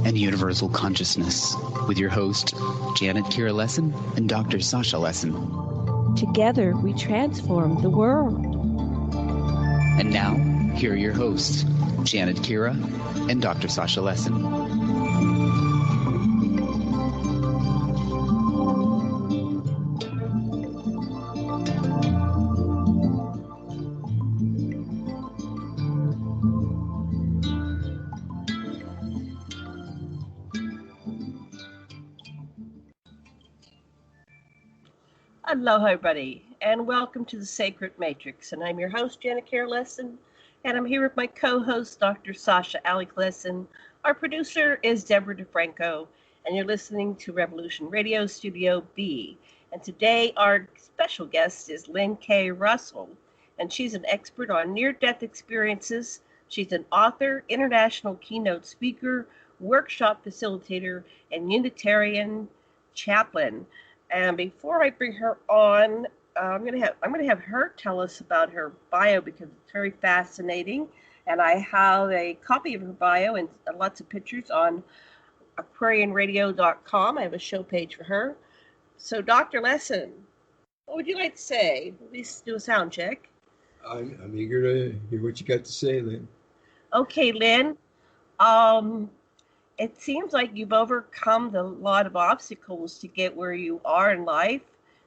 and universal consciousness with your host, Janet Kira Lessin and Dr. Sasha Lessin. Together, we transform the world. And now, here are your hosts, Janet Kira and Dr. Sasha Lessin. Hello, everybody, and welcome to the Sacred Matrix. And I'm your host, Janet Kira Lessin, and I'm here with my co-host, Dr. Sasha Lessin. Our producer is Deborah DeFranco, and you're listening to Revolution Radio Studio B. And today, our special guest is Lynn K. Russell, and she's an expert on near-death experiences. She's an author, international keynote speaker, workshop facilitator, and Unitarian Chaplin. And before I bring her on, I'm gonna have her tell us about her bio because it's very fascinating. And I have a copy of her bio and lots of pictures on aquarianradio.com. I have a show page for her. So, Dr. Lessin, what would you like to say? At least do a sound check. I'm eager to hear what you got to say, Lynn. Okay, Lynn. It seems like you've overcome a lot of obstacles to get where you are in life.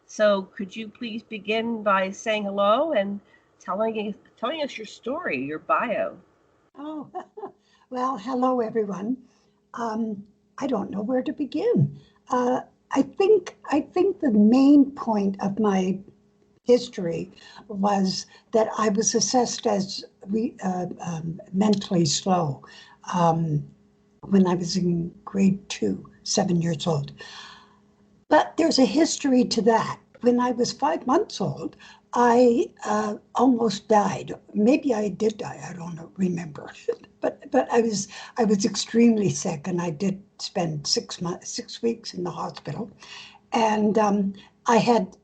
So could you please begin by saying hello and telling us your story, your bio? Oh, well, hello, everyone. I don't know where to begin. I think the main point of my history was that I was assessed as mentally slow. When I was in grade 2, 7 years old. But there's a history to that. When I was 5 months old, I almost died. Maybe I did die, I don't remember. but I was extremely sick, and I did spend 6 weeks in the hospital. And I had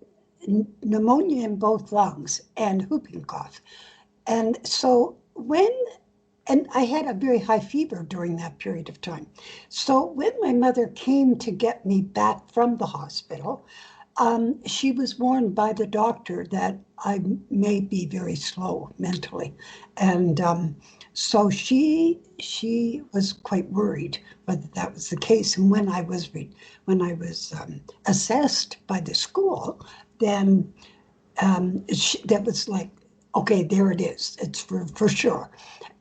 pneumonia in both lungs and whooping cough. And so and I had a very high fever during that period of time. So when my mother came to get me back from the hospital, she was warned by the doctor that I may be very slow mentally. And so she was quite worried whether that was the case. And when I was assessed by the school, then that was like, okay, there it is. It's for sure.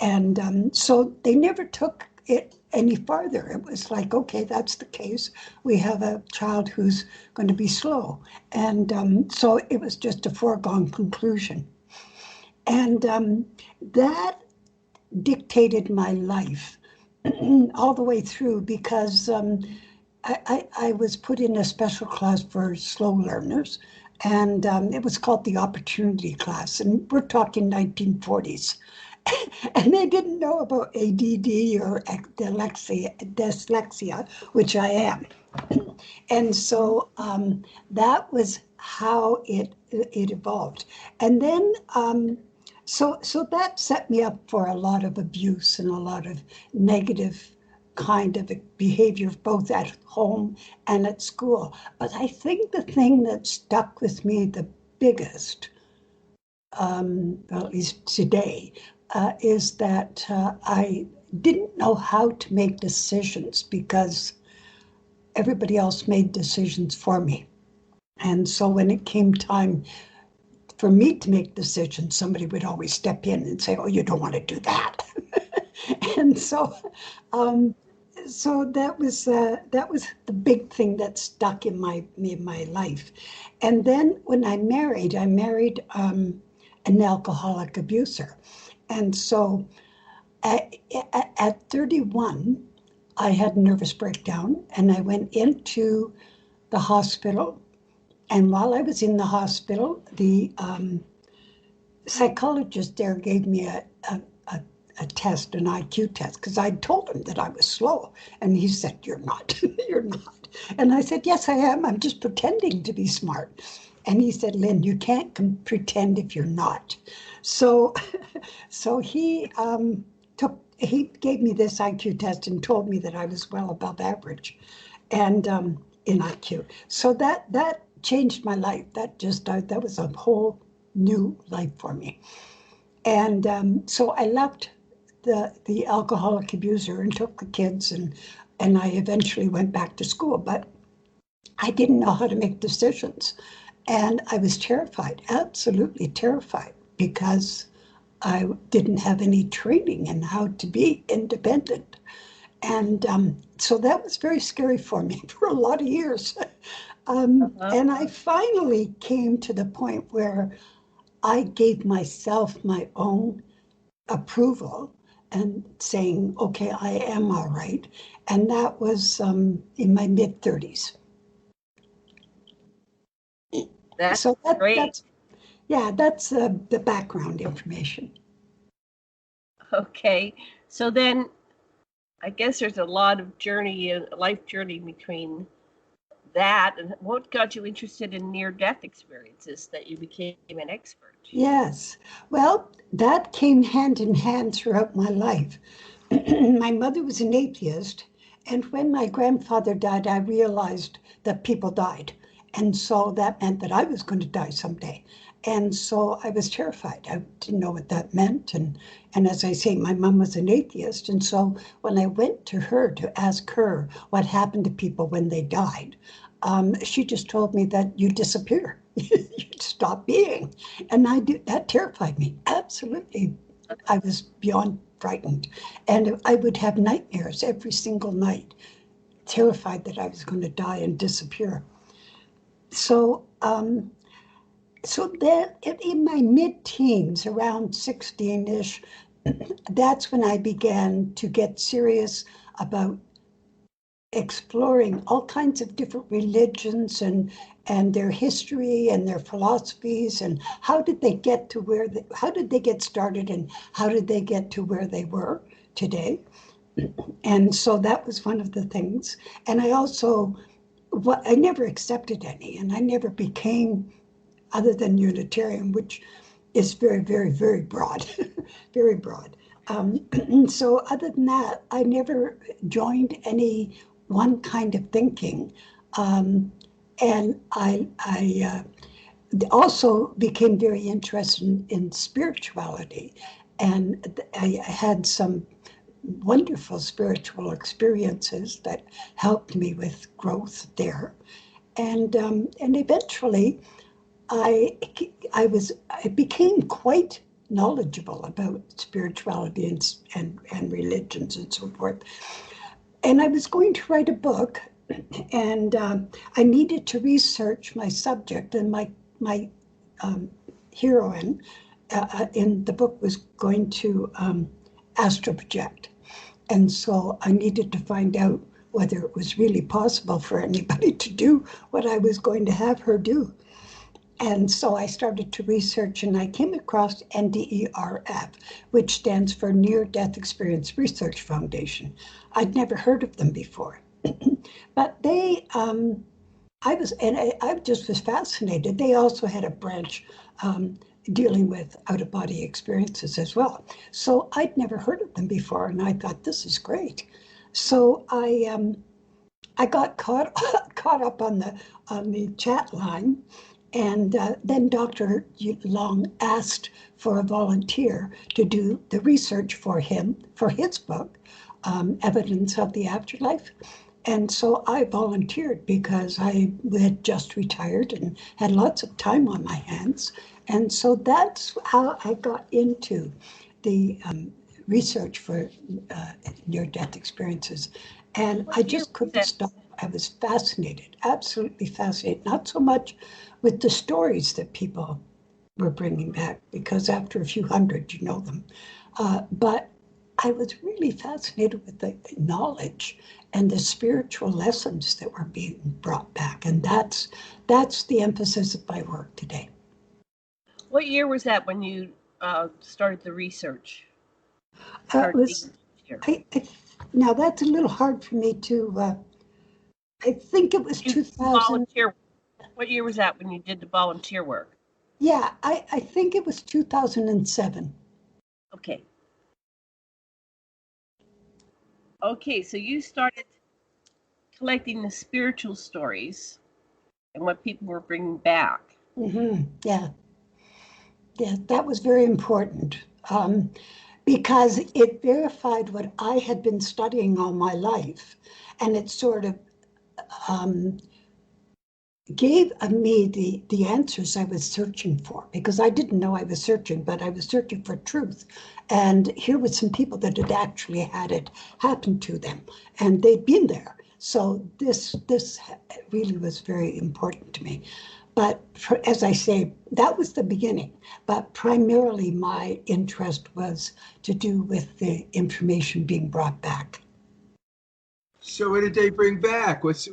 And so they never took it any farther. It was like, okay, that's the case. We have a child who's going to be slow. And so it was just a foregone conclusion. And that dictated my life all the way through because I was put in a special class for slow learners. And it was called the Opportunity Class. And we're talking 1940s. And they didn't know about ADD or dyslexia, which I am. And so that was how it evolved. And then, so that set me up for a lot of abuse and a lot of negative kind of behavior, both at home and at school. But I think the thing that stuck with me the biggest, well, at least today, is that I didn't know how to make decisions because everybody else made decisions for me. And so when it came time for me to make decisions, somebody would always step in and say, oh, you don't want to do that. And so that was the big thing that stuck in my life. And then when I married an alcoholic abuser. And so at 31, I had a nervous breakdown and I went into the hospital. And while I was in the hospital, the psychologist there gave me a test, an IQ test, because I told him that I was slow. And he said, you're not, you're not. And I said, yes, I am. I'm just pretending to be smart. And he said, Lynn, you can't pretend if you're not. So he he gave me this IQ test and told me that I was well above average, and in IQ. So that changed my life. That was a whole new life for me. And so I left the alcoholic abuser and took the kids, and I eventually went back to school. But I didn't know how to make decisions, and I was terrified, absolutely terrified, because I didn't have any training in how to be independent. And so that was very scary for me for a lot of years. And I finally came to the point where I gave myself my own approval and saying, okay, I am all right. And that was in my mid 30s. That's So great. that's the background information. Okay. So then I guess there's a lot of life journey between that and what got you interested in near-death experiences that you became an expert. Yes. Well, that came hand in hand throughout my life. My mother was an atheist, and when my grandfather died, I realized that people died. And so that meant that I was going to die someday. And so I was terrified. I didn't know what that meant. And as I say, my mom was an atheist. And so when I went to her to ask her what happened to people when they died, she just told me that you disappear. You stop being. And that terrified me. Absolutely. I was beyond frightened. And I would have nightmares every single night, terrified that I was going to die and disappear. So, so then in my mid-teens, around 16-ish, that's when I began to get serious about exploring all kinds of different religions and their history and their philosophies, and how did they get to how did they get started, and how did they get to where they were today. And so that was one of the things. And I also, I never accepted any, and I never became, other than Unitarian, which is very, very, very broad, very broad. So other than that, I never joined any one kind of thinking. And I also became very interested in spirituality. And I had some wonderful spiritual experiences that helped me with growth there. And eventually, I became quite knowledgeable about spirituality and religions and so forth. And I was going to write a book, and I needed to research my subject, and my heroine in the book was going to astral project. And so I needed to find out whether it was really possible for anybody to do what I was going to have her do. And so I started to research, and I came across NDERF, which stands for Near Death Experience Research Foundation. I'd never heard of them before. But I just was fascinated. They also had a branch dealing with out-of-body experiences as well. So I'd never heard of them before, and I thought, this is great. So I got caught up on the chat line, and then Dr. Long asked for a volunteer to do the research for him for his book, Evidence of the Afterlife. And so I volunteered because I had just retired and had lots of time on my hands. And so that's how I got into the research for near-death experiences. And I just couldn't stop. I was fascinated, absolutely fascinated, not so much with the stories that people were bringing back, because after a few hundred, you know them. But I was really fascinated with the knowledge and the spiritual lessons that were being brought back. And that's the emphasis of my work today. What year was that when you started the research? Now that's a little hard for me to, I think it was 2000. What year was that when you did the volunteer work? Yeah, I think it was 2007. Okay. Okay, so you started collecting the spiritual stories and what people were bringing back. Yeah, yeah, that was very important because it verified what I had been studying all my life, and it sort of gave me the answers I was searching for, because I didn't know I was searching, but I was searching for truth. And here were some people that had actually had it happen to them, and they'd been there. So this really was very important to me. But as I say, that was the beginning. But primarily my interest was to do with the information being brought back. So what did they bring back? What did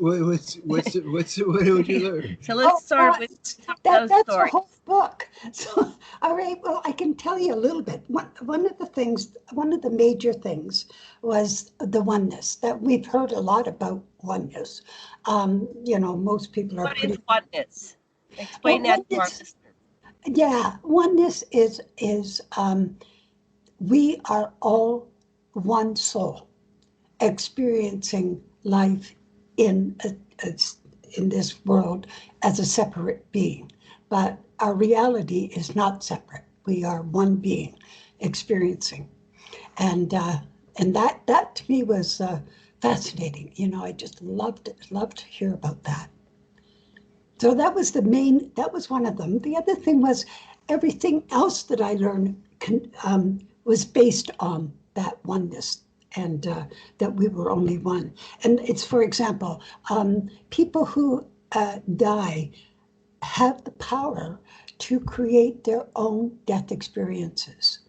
you learn? So let's start with some of those that's stories. a whole book. So, all right, well, I can tell you a little bit. One of the major things was the oneness, that we've heard a lot about oneness. Most people are What pretty. is oneness? Explain that to our listeners. Yeah, oneness is we are all one soul experiencing life in this world as a separate being, but our reality is not separate. We are one being experiencing, and that to me was fascinating. I just loved to hear about that. So that was one of them. The other thing was everything else that I learned was based on that oneness, and that we were only one. And it's, for example, people who die have the power to create their own death experiences.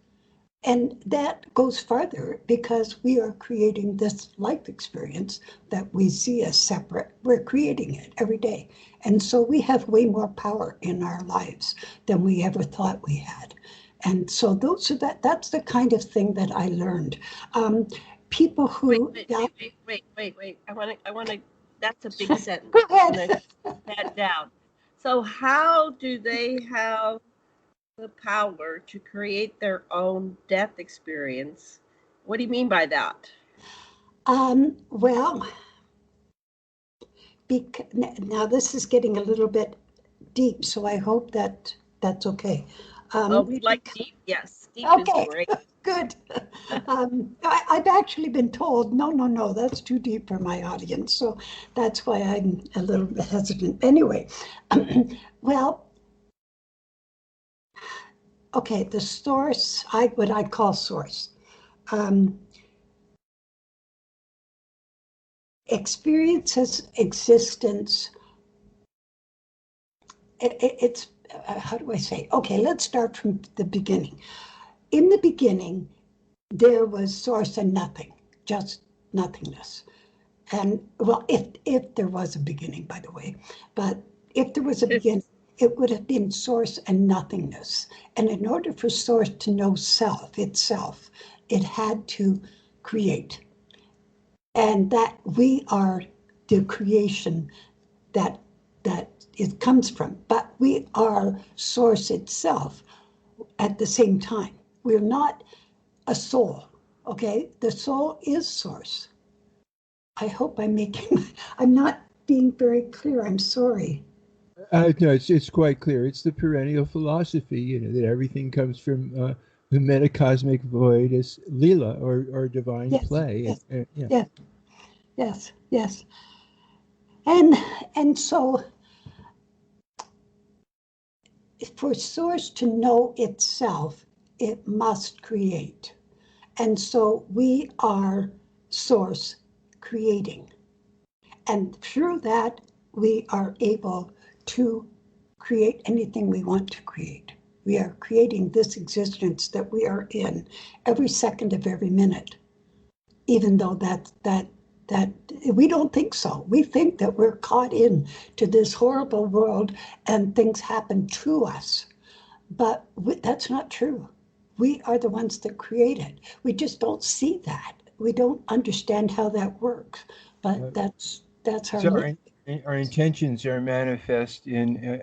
And that goes farther, because we are creating this life experience that we see as separate. We're creating it every day. And so we have way more power in our lives than we ever thought we had. And so that's the kind of thing that I learned. People who Wait. I want to. That's a big sentence. Go ahead. I'm going to put that down. So how do they have the power to create their own death experience? What do you mean by that? Well, now this is getting a little bit deep, so I hope that's okay. We like deep. Yes, deep Okay. is great. Good. I've actually been told, no, that's too deep for my audience. So that's why I'm a little bit hesitant. Anyway, well, okay, the source, what I call source, experiences existence. It's, how do I say? Okay, let's start from the beginning. In the beginning, there was source and nothing, just nothingness. And well, if there was a beginning, by the way, but if there was a beginning, it would have been source and nothingness. And in order for source to know itself, it had to create. And that we are the creation that it comes from, but we are source itself at the same time. We're not a soul, okay? The soul is source. I hope I'm not being very clear. I'm sorry. No, it's quite clear. It's the perennial philosophy, that everything comes from the metacosmic void as Lila or divine play. Yes. And so for source to know itself, it must create. And so we are source creating. And through that, we are able to create anything we want to create. We are creating this existence that we are in every second of every minute, even though that we don't think so. We think that we're caught in to this horrible world and things happen to us. But that's not true. We are the ones that create it. We just don't see that. We don't understand how that works. But that's our. So our intentions are manifest in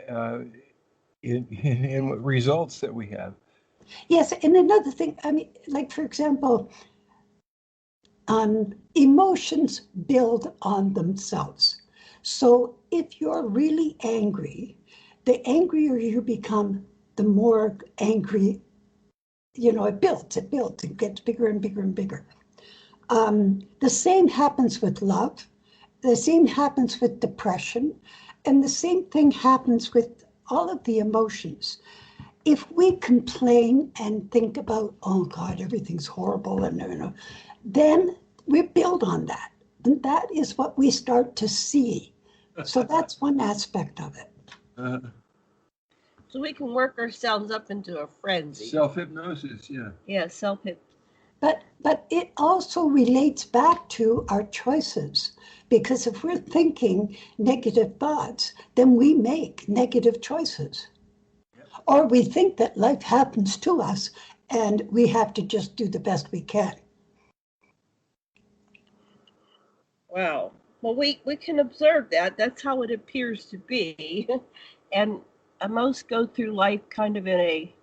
results that we have. Yes, and another thing, I mean, like for example, Emotions build on themselves. So if you're really angry, the angrier you become, the more angry, it builds, it gets bigger and bigger and bigger. The same happens with love. The same happens with depression. And the same thing happens with all of the emotions. If we complain and think about, oh God, everything's horrible, and then we build on that. And that is what we start to see. So that's one aspect of it. So we can work ourselves up into a frenzy. Self-hypnosis, yeah. Yeah, self-hypnosis. But it also relates back to our choices. Because if we're thinking negative thoughts, then we make negative choices. Yep. Or we think that life happens to us and we have to just do the best we can. Wow. Well, we can observe that. That's how it appears to be. And most go through life kind of in a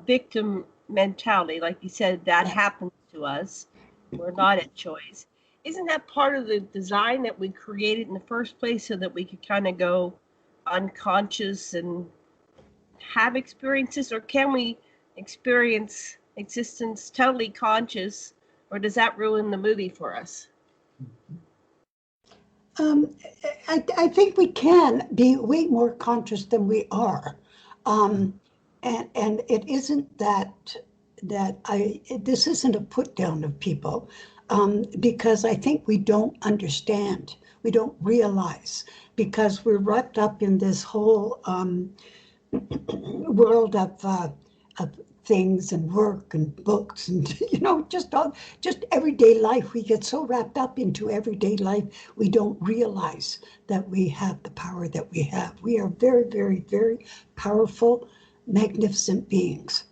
victim mentality. Like you said, that happens to us. We're not at choice. Isn't that part of the design that we created in the first place so that we could kind of go unconscious and have experiences? Or can we experience existence totally conscious? Or does that ruin the movie for us? I think we can be way more conscious than we are. And it isn't this isn't a put down of people, because I think we don't understand, we don't realize, because we're wrapped up in this whole world of things and work and books and just everyday life. We get so wrapped up into everyday life, we don't realize that we have the power that we have. We are very, very, very powerful, magnificent beings,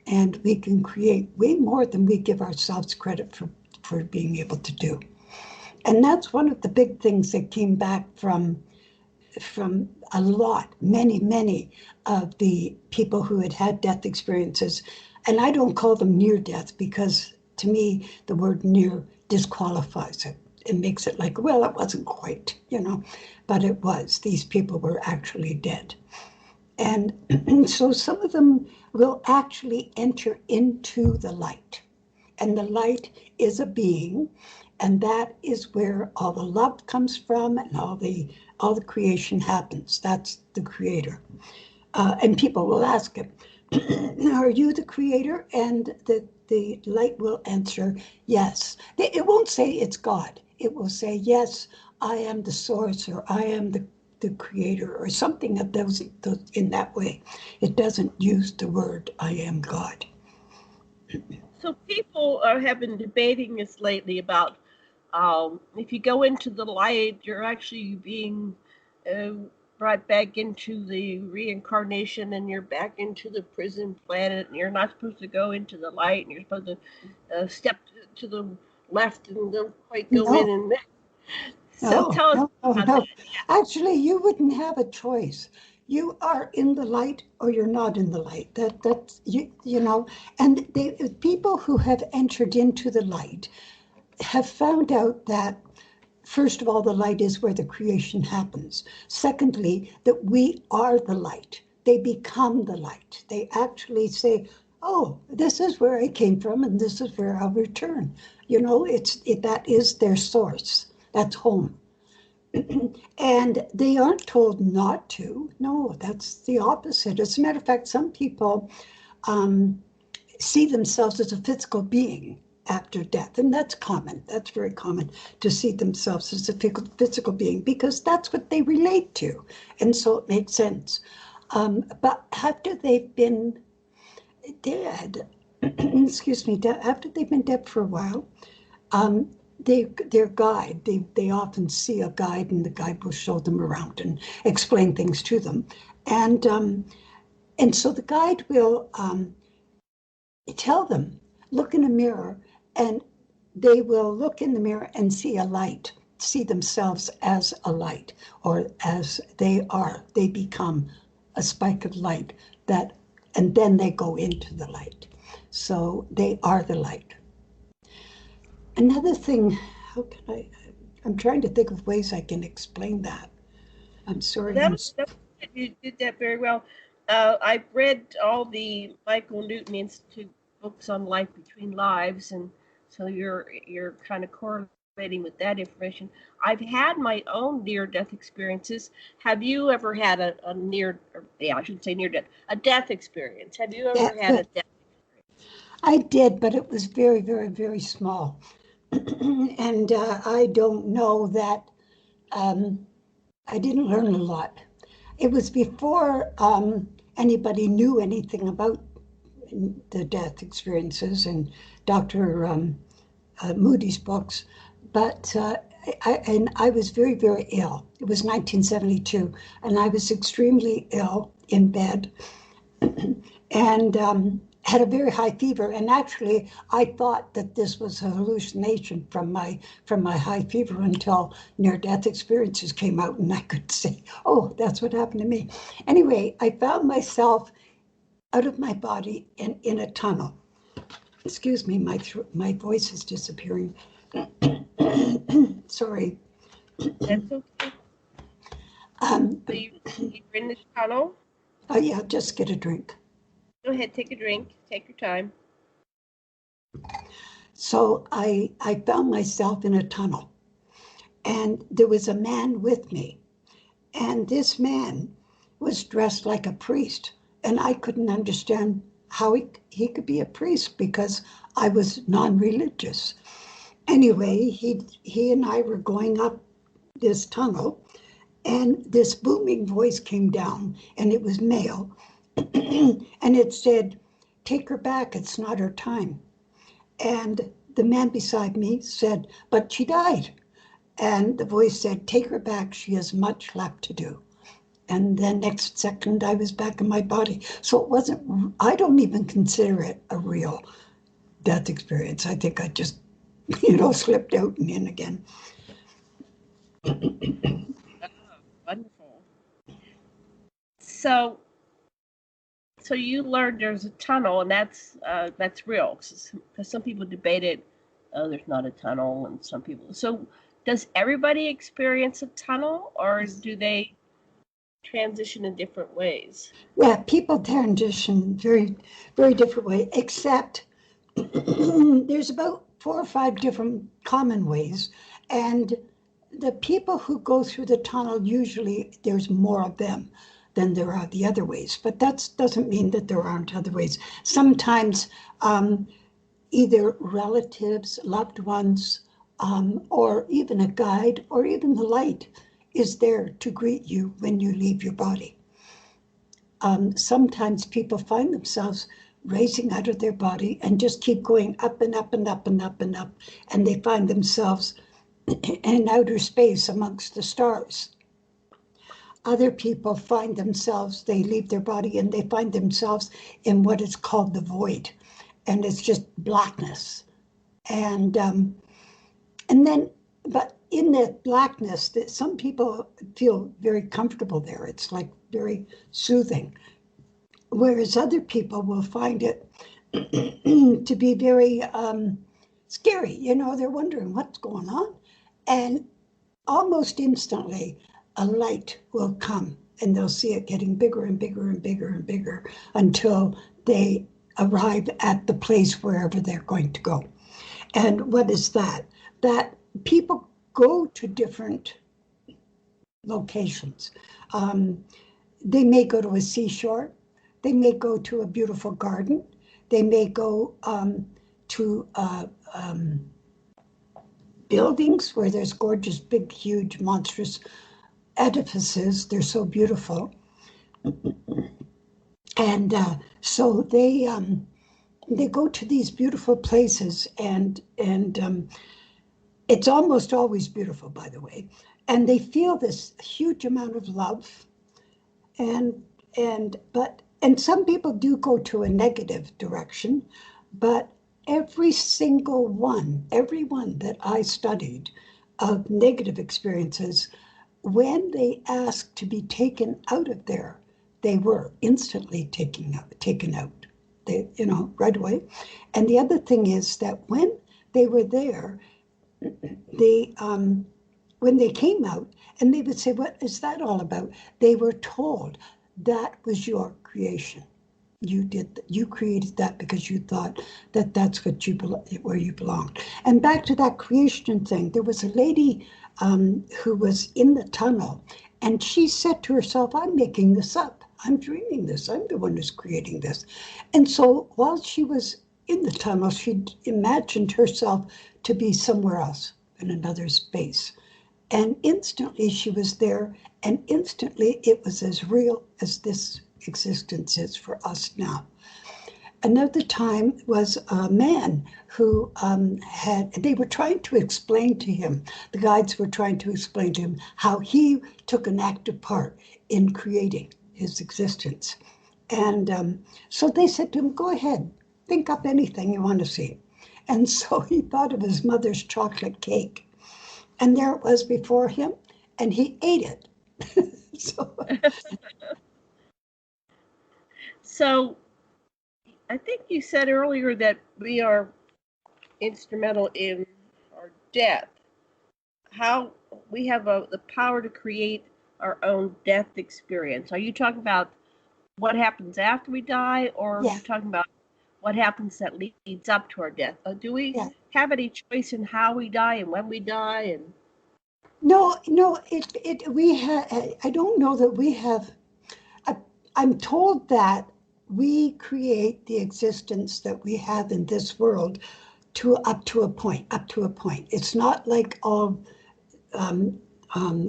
and we can create way more than we give ourselves credit for being able to do. And that's one of the big things that came back from many of the people who had death experiences. And I don't call them near death, because to me, the word near disqualifies it. It makes it like, well, it wasn't quite, but it was. These people were actually dead. And so some of them will actually enter into the light. And the light is a being, and that is where all the love comes from and all the creation happens. That's the creator. And people will ask him, are you the creator? And the light will answer, yes. It won't say it's God. It will say, yes, I am the source, or I am the creator, or something of those in that way. It doesn't use the word, I am God. So people have been debating this lately about if you go into the light, you're actually being brought back into the reincarnation, and you're back into the prison planet, and you're not supposed to go into the light, and you're supposed to step to the left and don't quite go in and mix. So tell us about that. Actually, you wouldn't have a choice. You are in the light or you're not in the light. That's and the people who have entered into the light have found out that, first of all, the light is where the creation happens. Secondly, that we are the light. They become the light. They actually say, oh, this is where I came from and this is where I'll return. That is their source. That's home. And they aren't told not to. No, that's the opposite. As a matter of fact, some people see themselves as a physical being after death. And that's common. That's very common, to see themselves as a physical being, because that's what they relate to. And so it makes sense. But after they've been dead, after they've been dead for a while, their guide, they often see a guide, and the guide will show them around and explain things to them. And so the guide will tell them, look in a mirror, and they will look in the mirror and see a light, see themselves as a light, or as they are. They become a spike of light, and then they go into the light. So they are the light. Another thing, I'm trying to think of ways I can explain that. I'm sorry. You did that very well. I've read all the Michael Newton Institute books on life between lives, and so you're kind of correlating with that information. I've had my own near-death experiences. Have you ever had a I shouldn't say near-death, a death experience? Have you ever had a death experience? I did, but it was very, very, very small. And I don't know that I didn't learn a lot. It was before anybody knew anything about the death experiences and Dr. Moody's books, but I was very, very ill. It was 1972, and I was extremely ill in bed, and had a very high fever. And actually, I thought that this was a hallucination from my high fever until near-death experiences came out, and I could say, "Oh, that's what happened to me." Anyway, I found myself out of my body and in a tunnel. Excuse me, my voice is disappearing. Sorry. That's okay. So you're in the tunnel? Oh yeah, just get a drink. Go ahead, take a drink. Take your time. So I found myself in a tunnel, and there was a man with me, and this man was dressed like a priest, and I couldn't understand how he could be a priest because I was non-religious. Anyway, he and I were going up this tunnel, and this booming voice came down, and it was male, and it said, "Take her back, it's not her time." And the man beside me said, "But she died." And the voice said, "Take her back, she has much left to do." And then next second, I was back in my body. So it wasn't, I don't even consider it a real death experience. I think I just, slipped out and in again. Wonderful. So you learned there's a tunnel, and that's real, because some people debate it. Oh, there's not a tunnel, and some people. So does everybody experience a tunnel, or do they transition in different ways? Yeah, people transition very, very different way, except there's about 4 or 5 different common ways. And the people who go through the tunnel, usually there's more of them than there are the other ways. But that doesn't mean that there aren't other ways. Sometimes either relatives, loved ones, or even a guide, or even the light is there to greet you when you leave your body. Sometimes people find themselves raising out of their body and just keep going up and up and up and up and up, and they find themselves in outer space amongst the stars. Other people find themselves, they leave their body and they find themselves in what is called the void, and it's just blackness. And then, but in that blackness, some people feel very comfortable there. It's like very soothing. Whereas other people will find it to be very scary. They're wondering what's going on. And almost instantly, a light will come, and they'll see it getting bigger and bigger and bigger and bigger until they arrive at the place wherever they're going to go. And what is that? That people go to different locations. They may go to a seashore. They may go to a beautiful garden. They may go to buildings where there's gorgeous, big, huge, monstrous edifices. They're so beautiful. And so they go to these beautiful places, and it's almost always beautiful, by the way. And they feel this huge amount of love. And some people do go to a negative direction, but everyone that I studied of negative experiences, when they asked to be taken out of there, they were instantly taken out, right away. And the other thing is that when they were there, they when they came out, and they would say, "What is that all about?" They were told that was your creation. You created that because you thought that that's what where you belonged. And back to that creation thing, there was a lady who was in the tunnel, and she said to herself, "I'm making this up. I'm dreaming this. I'm the one who's creating this." And so while she was in the tunnel, she imagined herself to be somewhere else in another space. And instantly she was there, and instantly it was as real as this existence is for us now. Another time was a man who they were trying to explain to him, the guides were trying to explain to him how he took an active part in creating his existence. And so they said to him, "Go ahead, think up anything you want to see." And so he thought of his mother's chocolate cake. And there it was before him, and he ate it. So I think you said earlier that we are instrumental in our death. How we have the power to create our own death experience. Are you talking about what happens after we die, or are you talking about what happens that leads up to our death? Do we have any choice in how we die and when we die? And No, we have. I don't know that we have. I'm told that we create the existence that we have in this world up to a point. It's not like all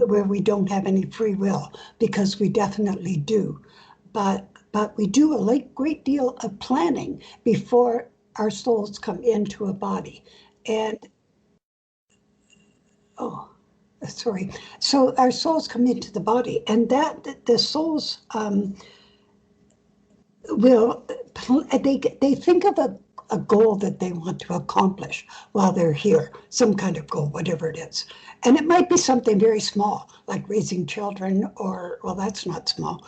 where we don't have any free will, because we definitely do. But we do a great deal of planning before our souls come into a body. And so our souls come into the body, and that the souls they think of a goal that they want to accomplish while they're here, some kind of goal, whatever it is. And it might be something very small, like raising children, or, well, that's not small,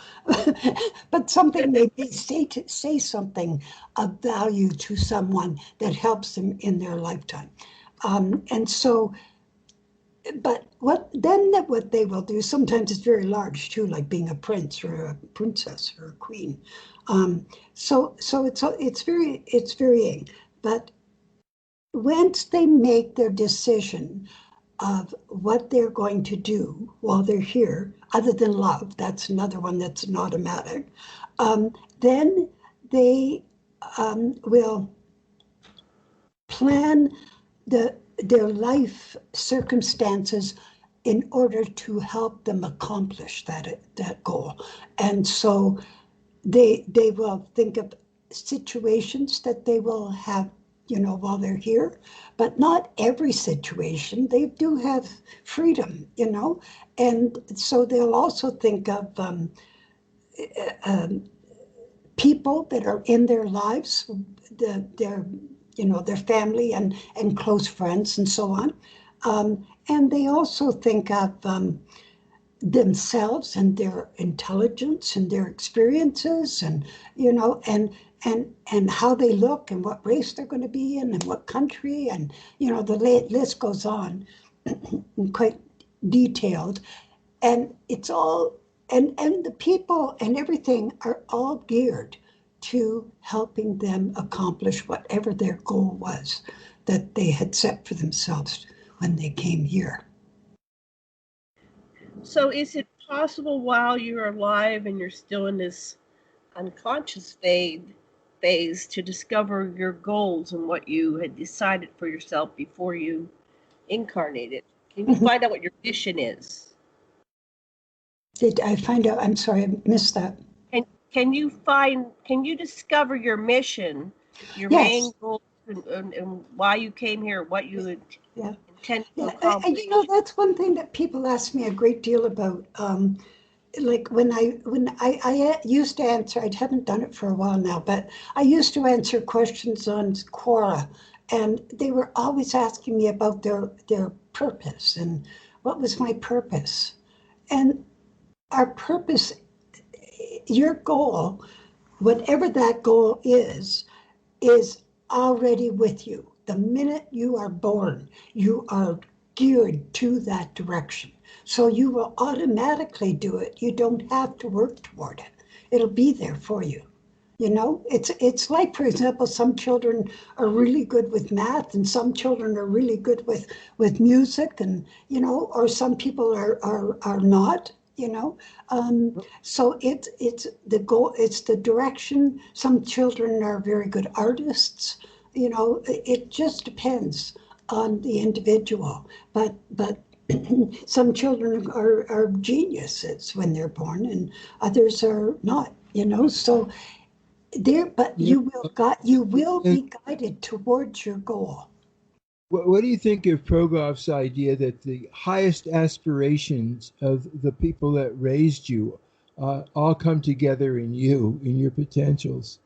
but something maybe say something of value to someone that helps them in their lifetime. And so, but what they will do, sometimes it's very large too, like being a prince or a princess or a queen. So it's varying. But once they make their decision of what they're going to do while they're here, other than love, that's another one that's an automatic, then they will plan their life circumstances in order to help them accomplish that goal. And so they will think of situations that they will have, while they're here, but not every situation. They do have freedom, and so they'll also think of people that are in their lives, their family and close friends and so on. And they also think of themselves and their intelligence and their experiences and how they look and what race they're going to be in and what country, and the list goes on, quite detailed. And it's all and the people and everything are all geared to helping them accomplish whatever their goal was that they had set for themselves when they came here. So is it possible while you're alive and you're still in this unconscious phase to discover your goals and what you had decided for yourself before you incarnated? Can you find out what your mission is? Did I find out? I'm sorry, I missed that. Can you discover your mission, your main goals, and why you came here, what you intend to accomplish? That's one thing that people ask me a great deal about. Like when I used to answer, I haven't done it for a while now, but I used to answer questions on Quora, and they were always asking me about their purpose and what was my purpose. And our purpose, your goal, whatever that goal is already with you. the minute you are born, you are geared to that direction. So you will automatically do it. You don't have to work toward it. It'll be there for you. You know, it's like, for example, some children are really good with math and some children are really good with music, and, you know, or some people are not, you know. So it's the goal, it's the direction. Some children are very good artists, you know, it just depends on the individual. But some children are geniuses when they're born and others are not, you know. So there, but you will be guided towards your goal. What do you think of Progoff's idea that the highest aspirations of the people that raised you all come together in you, in your potentials?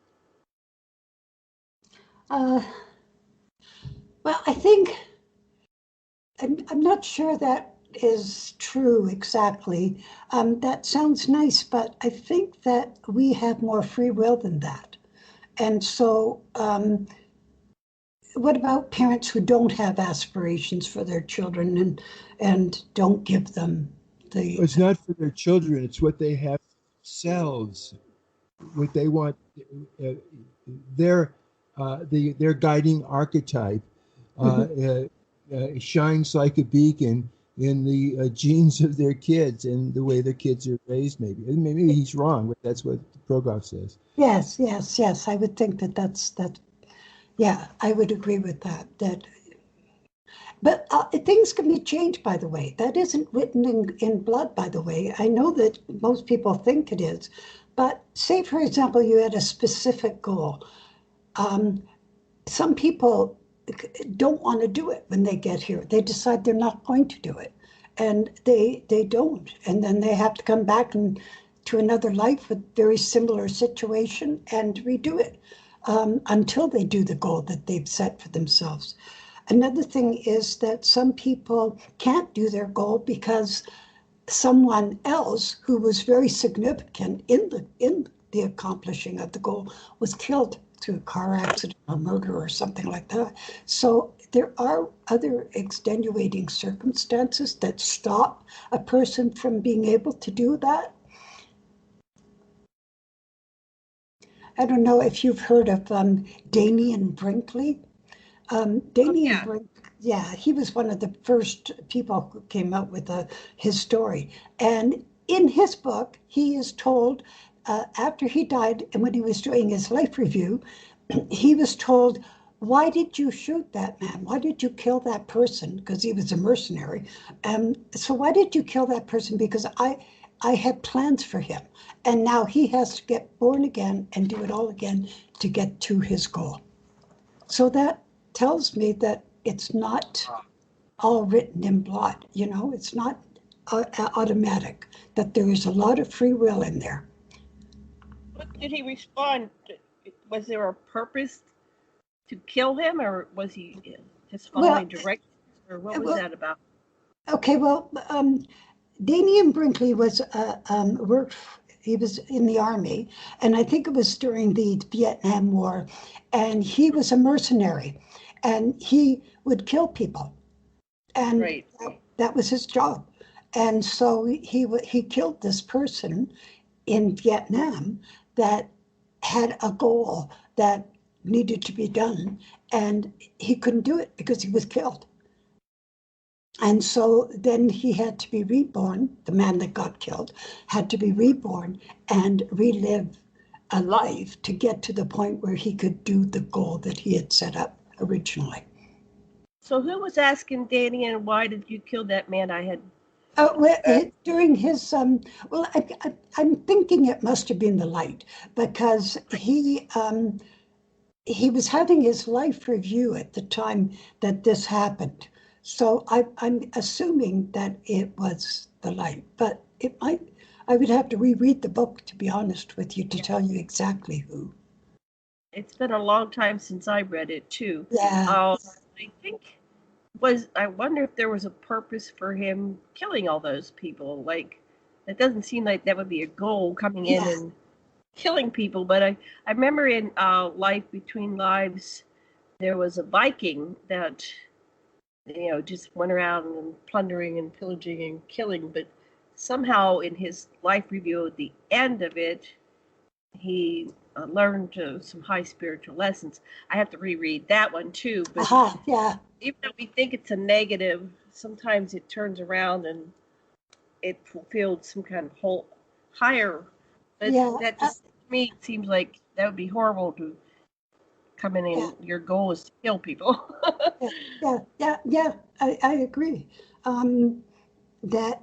Well, I think I'm not sure that is true exactly. That sounds nice, but I think that we have more free will than that. And so, what about parents who don't have aspirations for their children and don't give them the? It's not for their children; it's what they have themselves, what they want. Their their guiding archetype shines like a beacon in the genes of their kids and the way their kids are raised. Maybe he's wrong, but that's what Progoff says. Yes. I would think that's. Yeah, I would agree with that. But things can be changed, by the way. That isn't written in blood, by the way. I know that most people think it is. But say, for example, you had a specific goal. Some people don't want to do it when they get here. They decide they're not going to do it. And they don't. And then they have to come back to another life with very similar situation and redo it. Until they do the goal that they've set for themselves. Another thing is that some people can't do their goal because someone else who was very significant in the accomplishing of the goal was killed through a car accident or murder or something like that. So there are other extenuating circumstances that stop a person from being able to do that. I don't know if you've heard of Damien Brinkley. Damien Brinkley, yeah, he was one of the first people who came up with his story. And in his book, he is told, after he died and when he was doing his life review, he was told, why did you shoot that man? Why did you kill that person? Because he was a mercenary. So why did you kill that person? Because I had plans for him. And now he has to get born again and do it all again to get to his goal. So that tells me that it's not all written in blood, you know, it's not automatic, that there is a lot of free will in there. What did he respond to? Was there a purpose to kill him, or was he just following directions, or what was that about? Okay, well, Damien Brinkley was he was in the army, and I think it was during the Vietnam War, and he was a mercenary, and he would kill people, and that was his job. And so he killed this person in Vietnam that had a goal that needed to be done, and he couldn't do it because he was killed. And so then he had to be reborn. The man that got killed had to be reborn and relive a life to get to the point where he could do the goal that he had set up originally. So who was asking Danny, and why did you kill that man? During his, well, I'm thinking it must have been the light, because he was having his life review at the time that this happened. So I'm assuming that it was the light, but I would have to reread the book, to be honest with you, to tell you exactly who. It's been a long time since I read it too. Yeah. I wonder if there was a purpose for him killing all those people. Like, it doesn't seem like that would be a goal, coming in and killing people. But I remember in Life Between Lives, there was a Viking that, just went around and plundering and pillaging and killing, but somehow in his life review at the end of it, he learned some high spiritual lessons. I have to reread that one too, but yeah. Even though we think it's a negative, sometimes it turns around and it fulfilled some kind of whole higher. But that just to me it seems like that would be horrible to come in and your goal is to kill people. yeah. I agree. That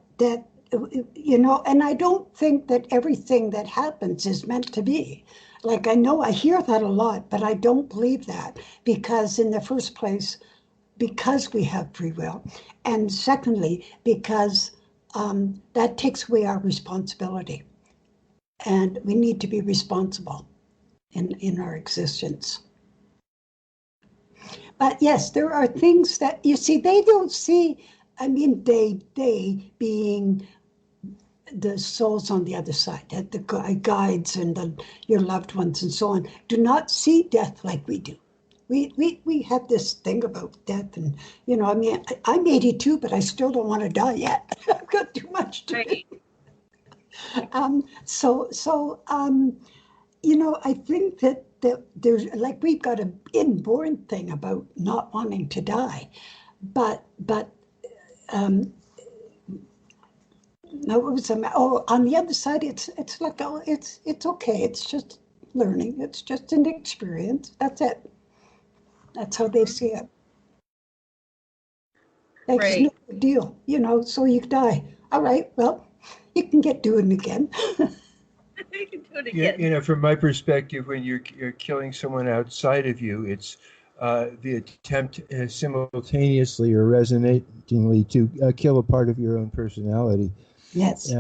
and I don't think that everything that happens is meant to be. Like, I know I hear that a lot, but I don't believe that, because in the first place, because we have free will, and secondly, because that takes away our responsibility, and we need to be responsible in our existence. But yes, there are things that, you see, they don't see, I mean, they being the souls on the other side, the guides and your loved ones and so on, do not see death like we do. We have this thing about death, and I mean, I'm 82, but I still don't want to die yet. I've got too much to do. I think that there's, like, we've got an inborn thing about not wanting to die, but no, it was on the other side, it's like, it's okay. It's just learning. It's just an experience. That's it. That's how they see it. Like, it's no big deal, so you die. All right, well, you can get doing it again. You can do it again. Yeah, from my perspective, when you're killing someone outside of you, it's the attempt simultaneously or resonatingly to kill a part of your own personality. Yes.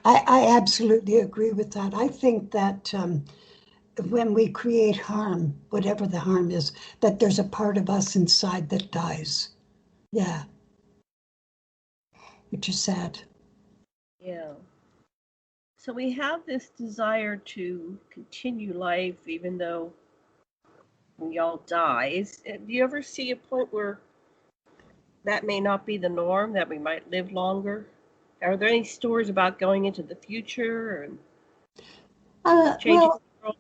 I absolutely agree with that. I think that when we create harm, whatever the harm is, that there's a part of us inside that dies. Yeah. Which is sad. Yeah. So we have this desire to continue life even though we all die. Do you ever see a point where that may not be the norm, that we might live longer? Are there any stories about going into the future and changing the world?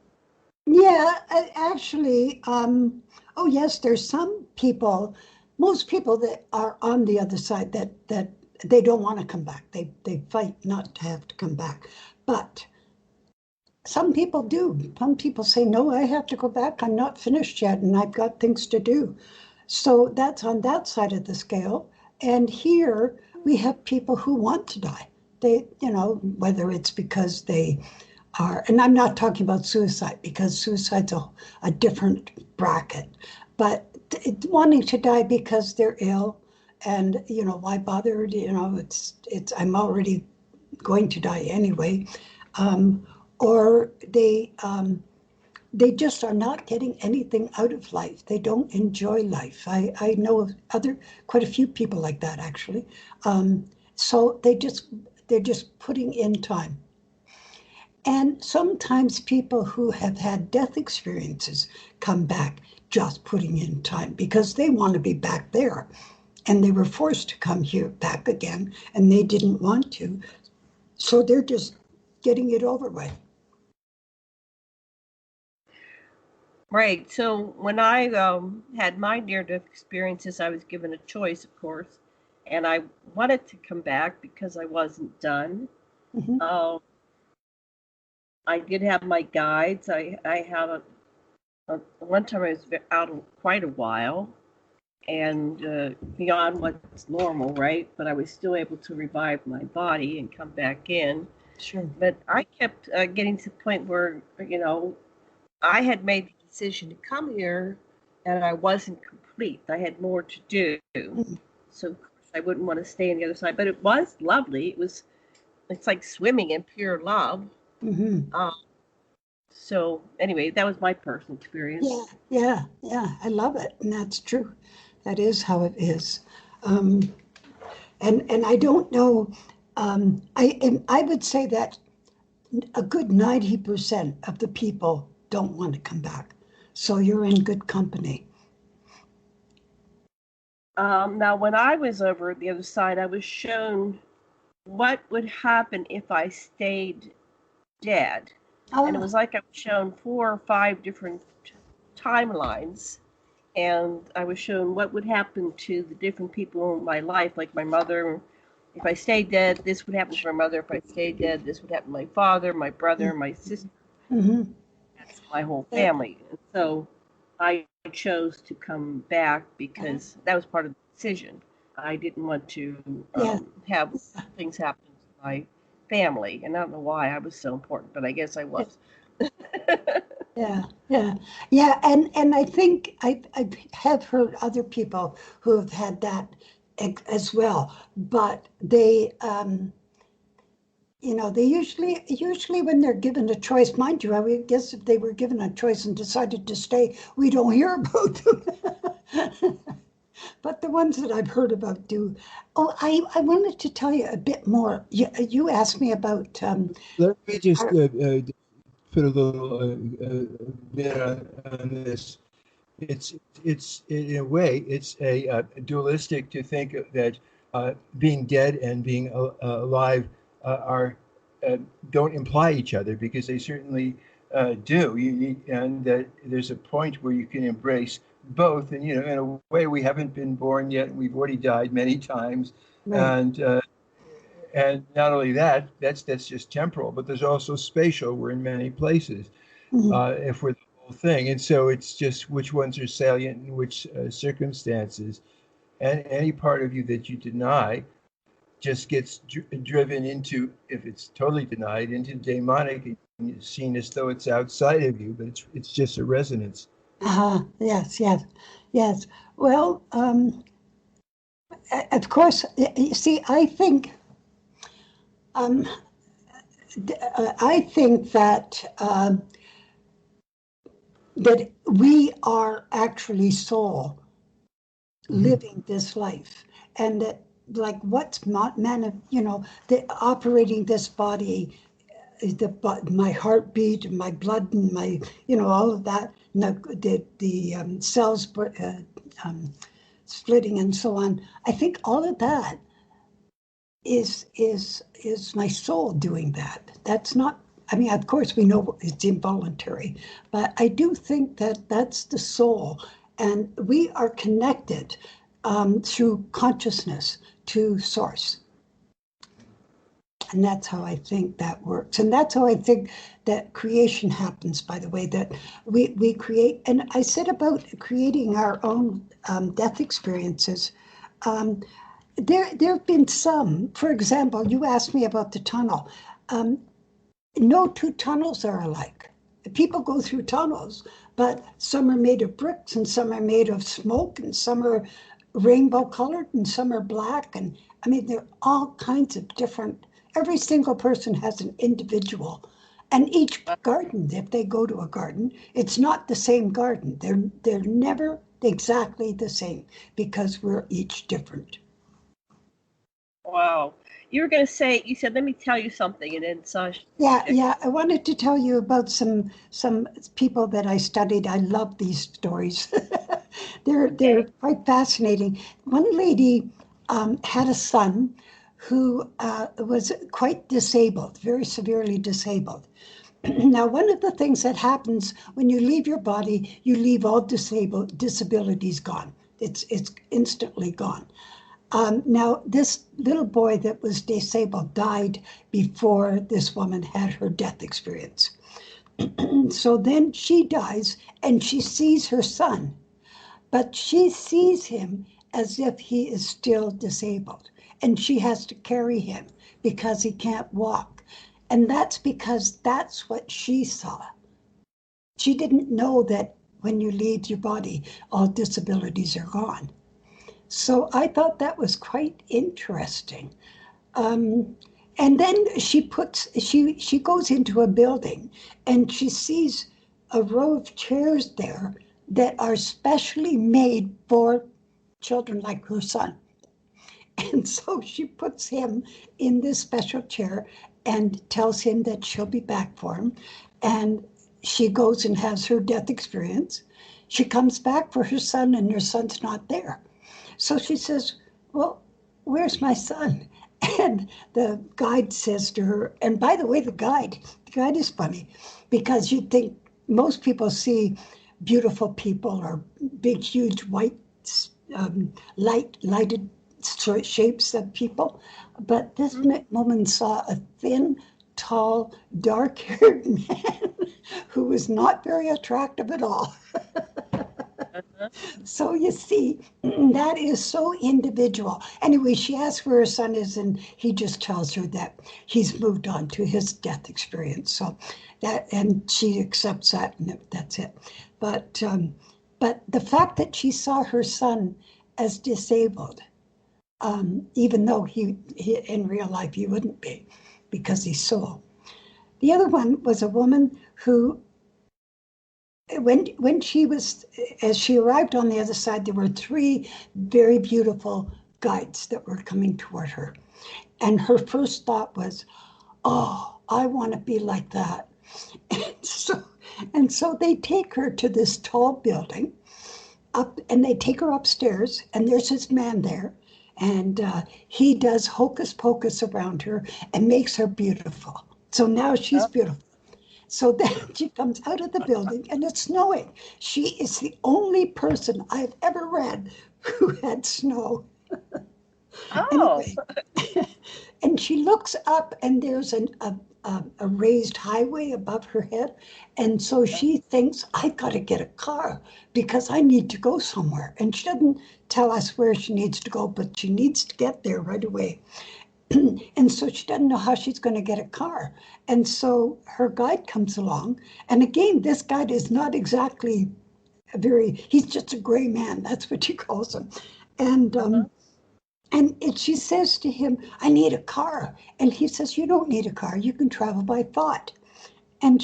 Yeah, actually, yes, there's some people, most people that are on the other side that they don't want to come back. They fight not to have to come back. But some people do. Some people say, no, I have to go back. I'm not finished yet, and I've got things to do. So that's on that side of the scale. And here we have people who want to die. They, whether it's because they are, and I'm not talking about suicide, because suicide's a different bracket, but wanting to die because they're ill, and why bother? It's I'm already going to die anyway, or they just are not getting anything out of life. They don't enjoy life. I know of quite a few people like that, actually. So they're just putting in time. And sometimes people who have had death experiences come back just putting in time because they want to be back there. And they were forced to come here back again, and they didn't want to. So they're just getting it over with. Right. So when I had my near-death experiences, I was given a choice, of course, and I wanted to come back because I wasn't done. Mm-hmm. I did have my guides. I had one time I was out quite a while, and beyond what's normal, right? But I was still able to revive my body and come back in. Sure. But I kept getting to the point where, I had made the decision to come here, and I wasn't complete. I had more to do. Mm-hmm. So of course I wouldn't want to stay on the other side. But it was lovely. It's like swimming in pure love. Mm-hmm. So anyway, that was my personal experience. Yeah. I love it, and that's true. That is how it is. And I don't know. I would say that a good 90% of the people don't want to come back. So you're in good company. Now, when I was over at the other side, I was shown what would happen if I stayed dead. And it was like I was shown 4 or 5 different timelines. And I was shown what would happen to the different people in my life, like my mother. If I stayed dead, this would happen to my mother. If I stayed dead, this would happen to my father, my brother, my sister. Mm-hmm. That's my whole family. And so I chose to come back because that was part of the decision. I didn't want to have things happen to my family. And I don't know why I was so important, but I guess I was. Yeah. And I think I have heard other people who have had that as well, but they, they usually when they're given a choice, mind you, I guess if they were given a choice and decided to stay, we don't hear about them. But the ones that I've heard about do. Oh, I wanted to tell you a bit more. You asked me about. Let me just put a little bit on this. It's in a way, it's a dualistic to think that being dead and being alive don't imply each other, because they certainly do. And that there's a point where you can embrace both. And in a way, we haven't been born yet. We've already died many times, right. And not only that, that's just temporal, but there's also spatial. We're in many places. If we're the whole thing, and so it's just which ones are salient in which circumstances, and any part of you that you deny just gets driven into, if it's totally denied, into demonic, and seen as though it's outside of you, but it's just a resonance. Yes. Well, of course, you see, I think that that we are actually soul living this life, and that like what's the operating this body, my heartbeat, my blood, and my all of that, the cells splitting and so on. I think all of that is my soul doing that. That's not. I mean, of course, we know it's involuntary, but I do think that that's the soul, and we are connected through consciousness to source. And that's how I think that works. And that's how I think that creation happens, by the way, that we create. And I said about creating our own death experiences. There have been some, for example, you asked me about the tunnel. No two tunnels are alike. People go through tunnels, but some are made of bricks and some are made of smoke and some are rainbow colored and some are black. And I mean, they're all kinds of different. Every single person has an individual. And each garden, if they go to a garden, it's not the same garden. They're never exactly the same because we're each different. Wow. You were going to say, you said, let me tell you something, and then Sasha. Yeah. I wanted to tell you about some people that I studied. I love these stories. They're quite fascinating. One lady had a son who was quite disabled, very severely disabled. Now, one of the things that happens when you leave your body, you leave all disabilities gone. It's instantly gone. Now, this little boy that was disabled died before this woman had her death experience. So then she dies and she sees her son, but she sees him as if he is still disabled, and she has to carry him because he can't walk. And that's because that's what she saw. She didn't know that when you leave your body, all disabilities are gone. So I thought that was quite interesting. And then she goes into a building and she sees a row of chairs there that are specially made for children like her son. And so she puts him in this special chair and tells him that she'll be back for him. And she goes and has her death experience. She comes back for her son, and her son's not there. So she says, well, where's my son? And the guide says to her, and by the way, the guide is funny, because you'd think most people see beautiful people or big, huge, white, lighted shapes of people. But this woman saw a thin, tall, dark-haired man who was not very attractive at all. So you see, that is so individual. Anyway, she asks where her son is, and he just tells her that he's moved on to his death experience. So that, and she accepts that, and that's it. But the fact that she saw her son as disabled, even though he in real life he wouldn't be, because he's soul. The other one was a woman who, when she was, as she arrived on the other side, there were 3 very beautiful guides that were coming toward her. And her first thought was, oh, I want to be like that. And so they take her to this tall building up, and they take her upstairs, and there's this man there, and he does hocus pocus around her and makes her beautiful. So now she's beautiful. So then she comes out of the building, and it's snowing. She is the only person I've ever read who had snow. Oh. Anyway, and she looks up, and there's a raised highway above her head. And so she thinks, I've got to get a car because I need to go somewhere. And she doesn't tell us where she needs to go, but she needs to get there right away. And so she doesn't know how she's going to get a car. And so her guide comes along. And again, this guide is not exactly he's just a gray man. That's what she calls him. And she says to him, I need a car. And he says, you don't need a car. You can travel by thought. And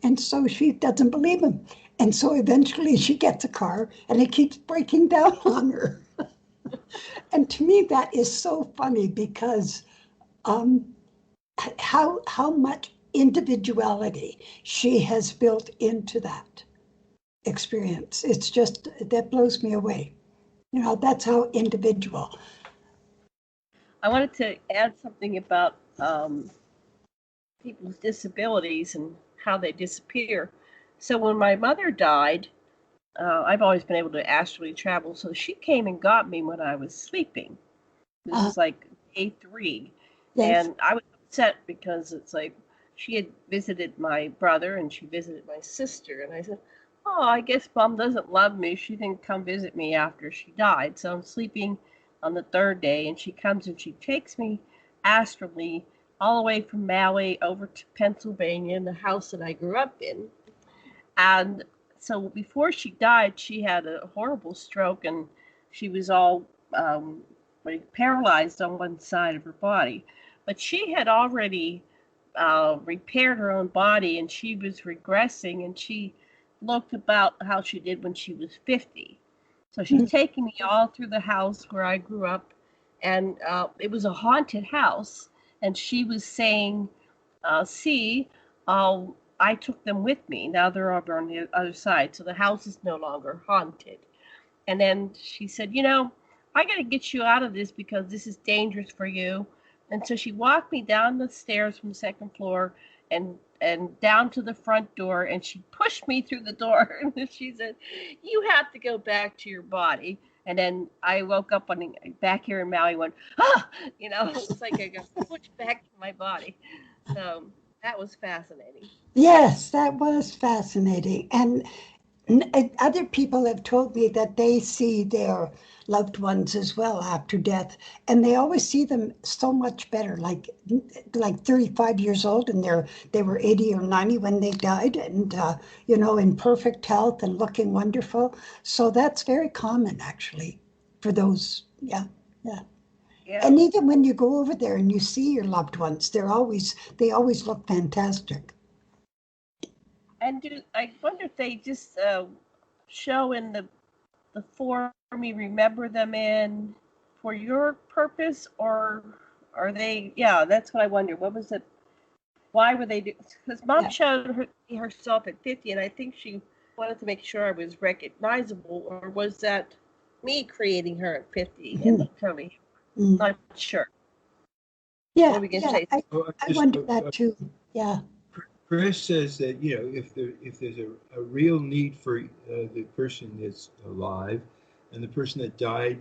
and so she doesn't believe him. And so eventually she gets a car, and it keeps breaking down on her. And to me, that is so funny, because how much individuality she has built into that experience. It's just, that blows me away. You know, that's how individual. I wanted to add something about people's disabilities and how they disappear. So when my mother died, I've always been able to astrally travel. So she came and got me when I was sleeping. This was like day 3. Yes. And I was upset because it's like she had visited my brother and she visited my sister. And I said, oh, I guess Mom doesn't love me. She didn't come visit me after she died. So I'm sleeping on the 3rd day, and she comes and she takes me astrally all the way from Maui over to Pennsylvania, in the house that I grew up in. And so before she died, she had a horrible stroke, and she was all paralyzed on one side of her body. But she had already repaired her own body, and she was regressing, and she looked about how she did when she was 50. So she's taking me all through the house where I grew up, and it was a haunted house. And she was saying, I took them with me. Now they're over on the other side. So the house is no longer haunted. And then she said, you know, I got to get you out of this because this is dangerous for you. And so she walked me down the stairs from the 2nd floor and down to the front door, and she pushed me through the door. And she said, you have to go back to your body. And then I woke up back here in Maui, went, you know, it was like I got pushed back to my body. So that was fascinating. Yes, that was fascinating. And other people have told me that they see their loved ones as well after death, and they always see them so much better, like 35 years old, and they were 80 or 90 when they died, and you know, in perfect health and looking wonderful. So that's very common, actually, for those. Yeah. And even when you go over there and you see your loved ones, they always look fantastic. And I wonder if they just show in the form you remember them in for your purpose, or are they? Yeah, that's what I wonder. What was it? Why were they do? Because Mom Yeah. showed herself at 50, and I think she wanted to make sure I was recognizable, or was that me creating her at 50 and totally not sure? Yeah, What are we gonna yeah, say? I wonder that too. Yeah. Chris says that, if there's a real need for the person that's alive and the person that died